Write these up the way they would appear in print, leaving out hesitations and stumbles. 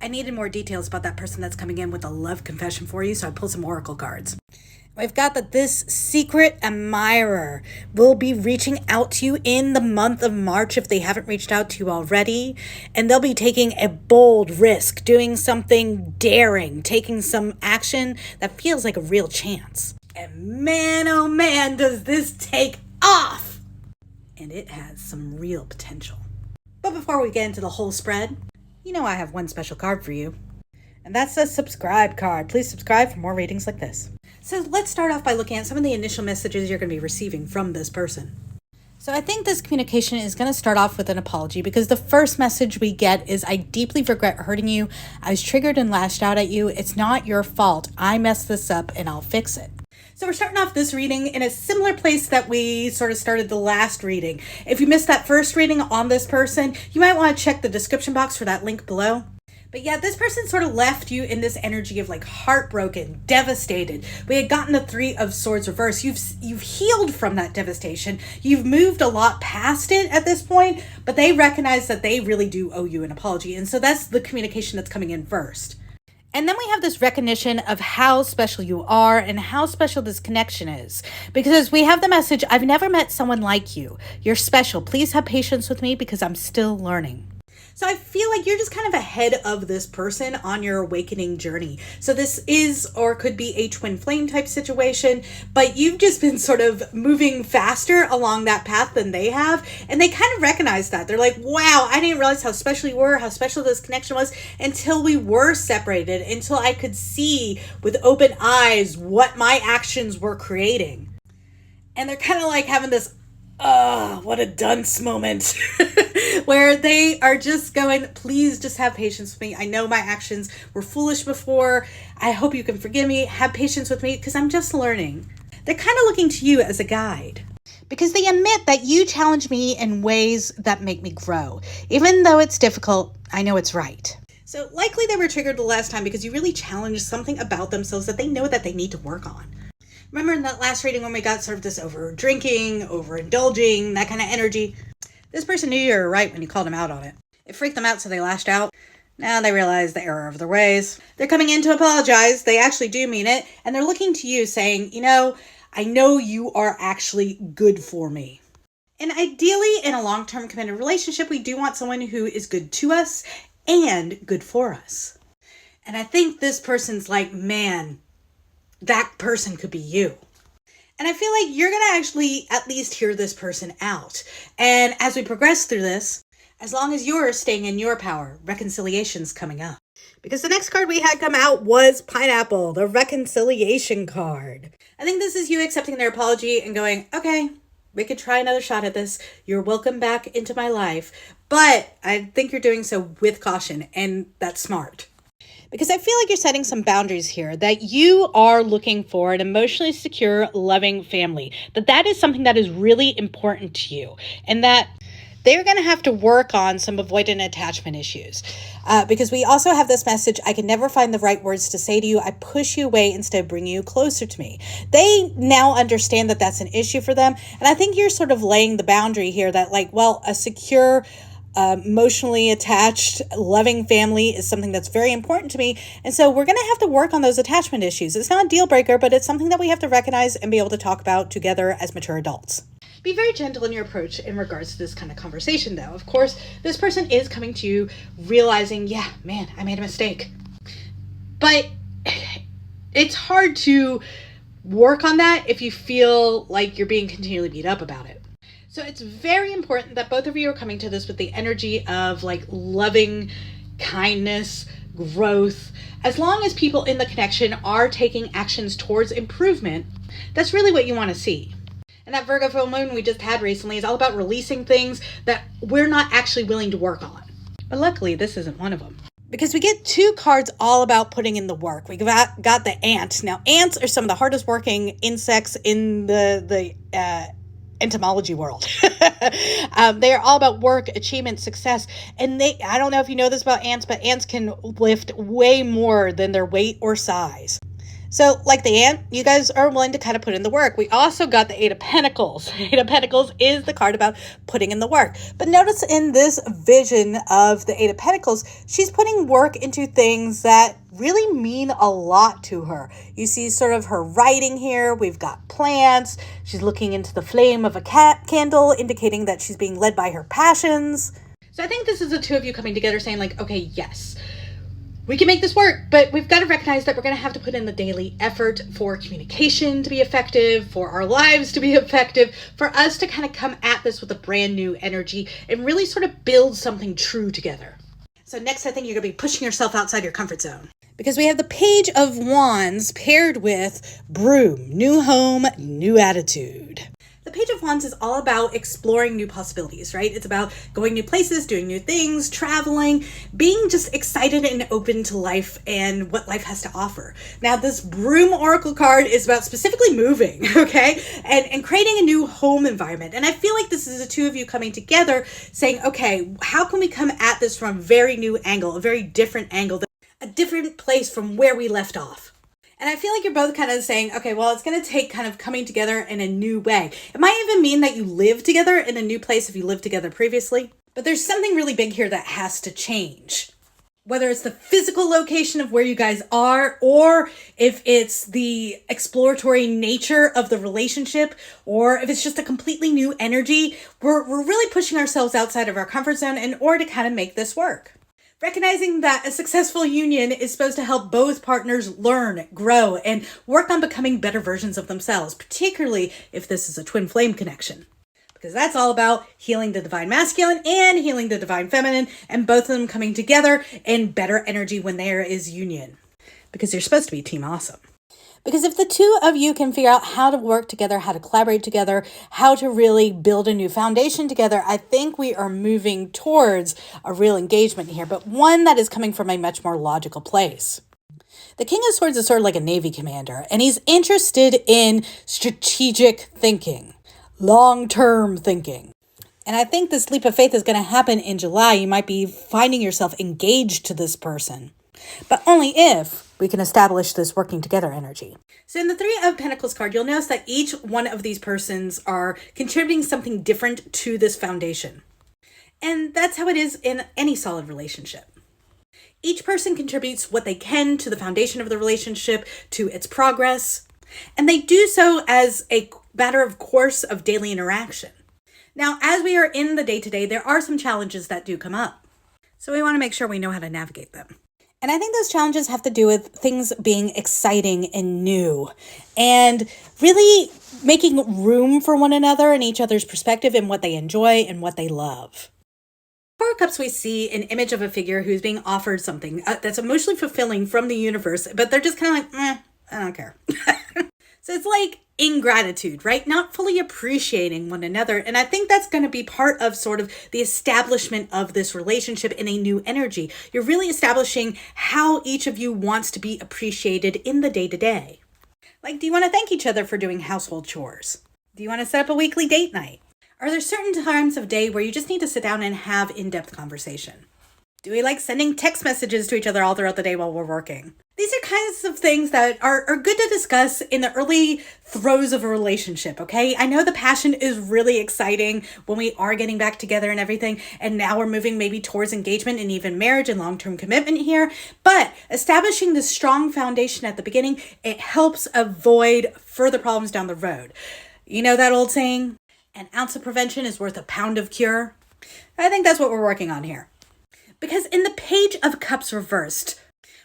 I needed more details about that person that's coming in with a love confession for you, so I pulled some oracle cards. We've got that this secret admirer will be reaching out to you in the month of March if they haven't reached out to you already. And they'll be taking a bold risk, doing something daring, taking some action that feels like a real chance. And man, oh man, does this take off! And it has some real potential. But before we get into the whole spread, you know I have one special card for you. And that's a subscribe card. Please subscribe for more readings like this. So let's start off by looking at some of the initial messages you're going to be receiving from this person. So I think this communication is going to start off with an apology because the first message we get is, I deeply regret hurting you. I was triggered and lashed out at you. It's not your fault. I messed this up and I'll fix it. So we're starting off this reading in a similar place that we sort of started the last reading. If you missed that first reading on this person, you might want to check the description box for that link below. But yeah, this person sort of left you in this energy of like heartbroken, devastated. We had gotten the Three of Swords reversed. You've healed from that devastation. You've moved a lot past it at this point, but they recognize that they really do owe you an apology. And so that's the communication that's coming in first. And then we have this recognition of how special you are and how special this connection is. Because we have the message, I've never met someone like you. You're special. Please have patience with me because I'm still learning. So I feel like you're just kind of ahead of this person on your awakening journey. So this is or could be a twin flame type situation, but you've just been sort of moving faster along that path than they have. And they kind of recognize that. They're like, wow, I didn't realize how special you were, how special this connection was until we were separated, until I could see with open eyes what my actions were creating. And they're kind of like having this, what a dunce moment where they are just going, please just have patience with me. I know my actions were foolish before. I hope you can forgive me. Have patience with me because I'm just learning. They're kind of looking to you as a guide because they admit that you challenge me in ways that make me grow. Even though it's difficult, I know it's right. So likely they were triggered the last time because you really challenged something about themselves that they know that they need to work on. Remember in that last reading when we got sort of this over drinking, over indulging, that kind of energy? This person knew you were right when you called them out on it. It freaked them out, so they lashed out. Now they realize the error of their ways. They're coming in to apologize. They actually do mean it. And they're looking to you saying, I know you are actually good for me. And ideally, in a long-term committed relationship, we do want someone who is good to us and good for us. And I think this person's like, man, that person could be you. And I feel like you're going to actually at least hear this person out. And as we progress through this, as long as you're staying in your power, reconciliation's coming up. Because the next card we had come out was Pineapple, the reconciliation card. I think this is you accepting their apology and going, okay, we could try another shot at this. You're welcome back into my life. But I think you're doing so with caution, and that's smart. Because I feel like you're setting some boundaries here, that you are looking for an emotionally secure, loving family, that is something that is really important to you, and that they're going to have to work on some avoidant attachment issues. Because we also have this message, I can never find the right words to say to you. I push you away instead of bringing you closer to me. They now understand that that's an issue for them. And I think you're sort of laying the boundary here that a secure, emotionally attached, loving family is something that's very important to me. And so we're going to have to work on those attachment issues. It's not a deal breaker, but it's something that we have to recognize and be able to talk about together as mature adults. Be very gentle in your approach in regards to this kind of conversation, though. Of course, this person is coming to you realizing, yeah, man, I made a mistake. But it's hard to work on that if you feel like you're being continually beat up about it. So it's very important that both of you are coming to this with the energy of loving kindness, growth. As long as people in the connection are taking actions towards improvement, that's really what you want to see. And that Virgo full moon we just had recently is all about releasing things that we're not actually willing to work on. But luckily, this isn't one of them. Because we get two cards all about putting in the work. We got the ant. Now, ants are some of the hardest working insects in the entomology world. They are all about work, achievement, success. And I don't know if you know this about ants, but ants can lift way more than their weight or size. So, like the ant, you guys are willing to kind of put in the work. We also got the Eight of Pentacles. Eight of Pentacles is the card about putting in the work. But notice in this vision of the Eight of Pentacles, she's putting work into things that really mean a lot to her. You see sort of her writing here. We've got plants. She's looking into the flame of a candle, indicating that she's being led by her passions. So I think this is the two of you coming together saying like, okay, yes, we can make this work, but we've got to recognize that we're going to have to put in the daily effort for communication to be effective, for our lives to be effective, for us to kind of come at this with a brand new energy and really sort of build something true together. So next, I think you're going to be pushing yourself outside your comfort zone. Because we have the Page of Wands paired with Broom, new home, new attitude. The Page of Wands is all about exploring new possibilities, right? It's about going new places, doing new things, traveling, being just excited and open to life and what life has to offer. Now, this Broom Oracle card is about specifically moving, okay? And creating a new home environment. And I feel like this is the two of you coming together saying, okay, how can we come at this from a very new angle, a very different angle, a different place from where we left off? And I feel like you're both kind of saying, okay, well, it's going to take kind of coming together in a new way. It might even mean that you live together in a new place if you lived together previously. But there's something really big here that has to change. Whether it's the physical location of where you guys are, or if it's the exploratory nature of the relationship, or if it's just a completely new energy, we're really pushing ourselves outside of our comfort zone in order to kind of make this work. Recognizing that a successful union is supposed to help both partners learn, grow, and work on becoming better versions of themselves, particularly if this is a twin flame connection. Because that's all about healing the divine masculine and healing the divine feminine, and both of them coming together in better energy when there is union. Because you're supposed to be Team Awesome. Because if the two of you can figure out how to work together, how to collaborate together, how to really build a new foundation together, I think we are moving towards a real engagement here, but one that is coming from a much more logical place. The King of Swords is sort of like a Navy commander, and he's interested in strategic thinking, long-term thinking. And I think this leap of faith is going to happen in July. You might be finding yourself engaged to this person, but only if we can establish this working together energy. So in the Three of Pentacles card, you'll notice that each one of these persons are contributing something different to this foundation. And that's how it is in any solid relationship. Each person contributes what they can to the foundation of the relationship, to its progress, and they do so as a matter of course of daily interaction. Now, as we are in the day-to-day, there are some challenges that do come up. So we want to make sure we know how to navigate them. And I think those challenges have to do with things being exciting and new and really making room for one another and each other's perspective and what they enjoy and what they love. Four of Cups, we see an image of a figure who's being offered something that's emotionally fulfilling from the universe, but they're just kind of like, I don't care. So it's like ingratitude, right? Not fully appreciating one another. And I think that's going to be part of sort of the establishment of this relationship in a new energy. You're really establishing how each of you wants to be appreciated in the day-to-day. Like, do you want to thank each other for doing household chores? Do you want to set up a weekly date night? Are there certain times of day where you just need to sit down and have in-depth conversation? Do we like sending text messages to each other all throughout the day while we're working? These are kinds of things that are good to discuss in the early throes of a relationship, okay? I know the passion is really exciting when we are getting back together and everything, and now we're moving maybe towards engagement and even marriage and long-term commitment here, but establishing this strong foundation at the beginning, it helps avoid further problems down the road. You know that old saying, an ounce of prevention is worth a pound of cure? I think that's what we're working on here. Because in the Page of Cups reversed,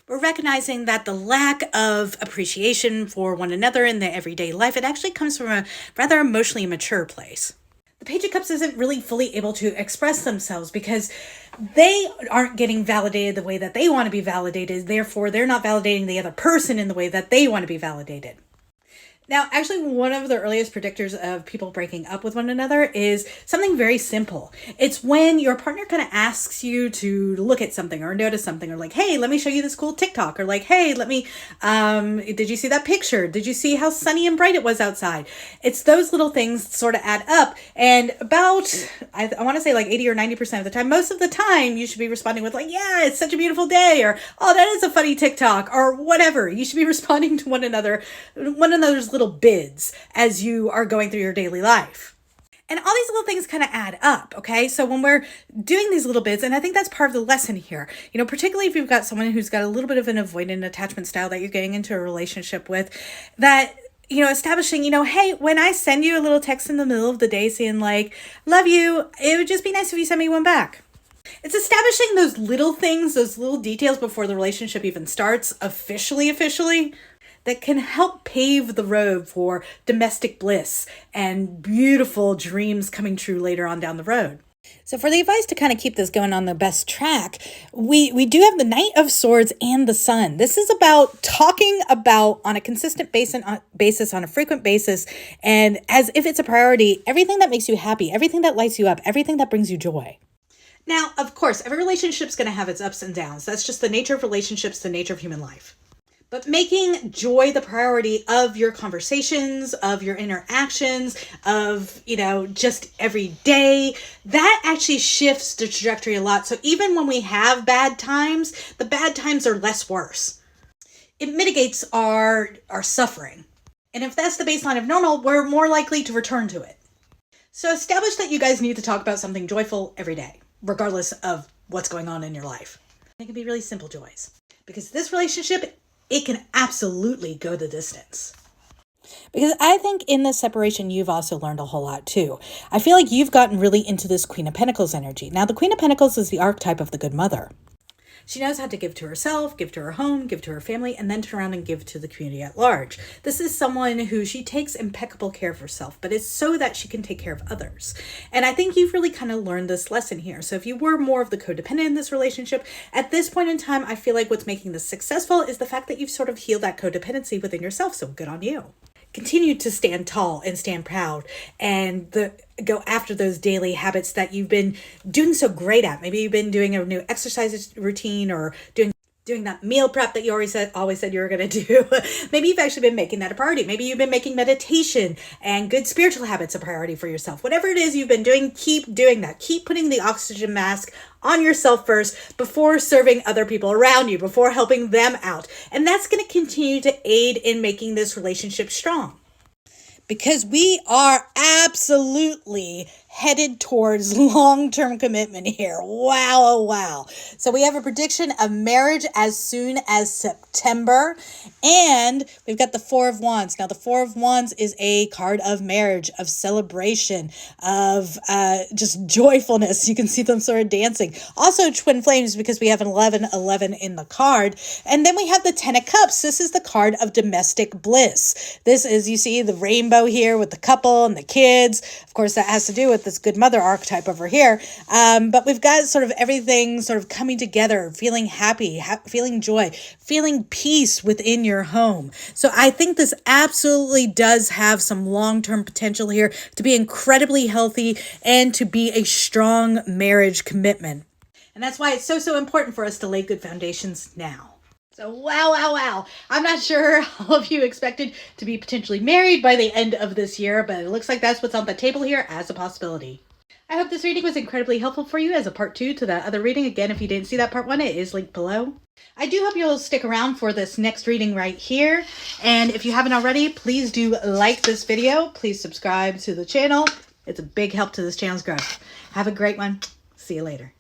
we're recognizing that the lack of appreciation for one another in the everyday life, it actually comes from a rather emotionally immature place. The Page of Cups isn't really fully able to express themselves because they aren't getting validated the way that they want to be validated. Therefore, they're not validating the other person in the way that they want to be validated. Now, actually, one of the earliest predictors of people breaking up with one another is something very simple. It's when your partner kind of asks you to look at something or notice something, or like, hey, let me show you this cool TikTok, or like, hey, did you see that picture? Did you see how sunny and bright it was outside? It's those little things sort of add up. And about, I want to say like 80 or 90% of the time, most of the time, you should be responding with like, yeah, it's such a beautiful day, or oh, that is a funny TikTok, or whatever. You should be responding to one another's little bids as you are going through your daily life. And all these little things kind of add up, okay? So when we're doing these little bids, and I think that's part of the lesson here, particularly if you've got someone who's got a little bit of an avoidant attachment style that you're getting into a relationship with, that establishing, hey, when I send you a little text in the middle of the day saying like, love you, it would just be nice if you sent me one back. It's establishing those little things, those little details before the relationship even starts officially, that can help pave the road for domestic bliss and beautiful dreams coming true later on down the road. So for the advice to kind of keep this going on the best track, we do have the Knight of Swords and the Sun. This is about talking about on a consistent basis, on a frequent basis, and as if it's a priority, everything that makes you happy, everything that lights you up, everything that brings you joy. Now, of course, every relationship's going to have its ups and downs. That's just the nature of relationships, the nature of human life. But making joy the priority of your conversations, of your interactions, of, just every day, that actually shifts the trajectory a lot. So even when we have bad times, the bad times are less worse. It mitigates our suffering. And if that's the baseline of normal, we're more likely to return to it. So establish that you guys need to talk about something joyful every day, regardless of what's going on in your life. It can be really simple joys. Because this relationship, it can absolutely go the distance. Because I think in this separation, you've also learned a whole lot too. I feel like you've gotten really into this Queen of Pentacles energy. Now, the Queen of Pentacles is the archetype of the good mother. She knows how to give to herself, give to her home, give to her family, and then turn around and give to the community at large. This is someone who she takes impeccable care of herself, but it's so that she can take care of others. And I think you've really kind of learned this lesson here. So if you were more of the codependent in this relationship, at this point in time, I feel like what's making this successful is the fact that you've sort of healed that codependency within yourself. So good on you. Continue to stand tall and stand proud and go after those daily habits that you've been doing so great at. Maybe you've been doing a new exercise routine or doing that meal prep that you always said you were going to do. Maybe you've actually been making that a priority. Maybe you've been making meditation and good spiritual habits a priority for yourself. Whatever it is you've been doing, keep doing that. Keep putting the oxygen mask on yourself first before serving other people around you, before helping them out. And that's going to continue to aid in making this relationship strong. Because we are absolutely headed towards long-term commitment here. Wow, oh wow. So we have a prediction of marriage as soon as September. And we've got the Four of Wands. Now, the Four of Wands is a card of marriage, of celebration, of just joyfulness. You can see them sort of dancing. Also, twin flames because we have an 11-11 in the card. And then we have the Ten of Cups. This is the card of domestic bliss. This is, you see the rainbow here with the couple and the kids. Of course, that has to do with this good mother archetype over here. But we've got sort of everything sort of coming together, feeling happy, feeling joy, feeling peace within your home. So I think this absolutely does have some long-term potential here to be incredibly healthy and to be a strong marriage commitment. And that's why it's so important for us to lay good foundations now. So wow. I'm not sure all of you expected to be potentially married by the end of this year, but it looks like that's what's on the table here as a possibility. I hope this reading was incredibly helpful for you as a part 2 to that other reading. Again, if you didn't see that part 1, it is linked below. I do hope you'll stick around for this next reading right here. And if you haven't already, please do like this video. Please subscribe to the channel. It's a big help to this channel's growth. Have a great one. See you later.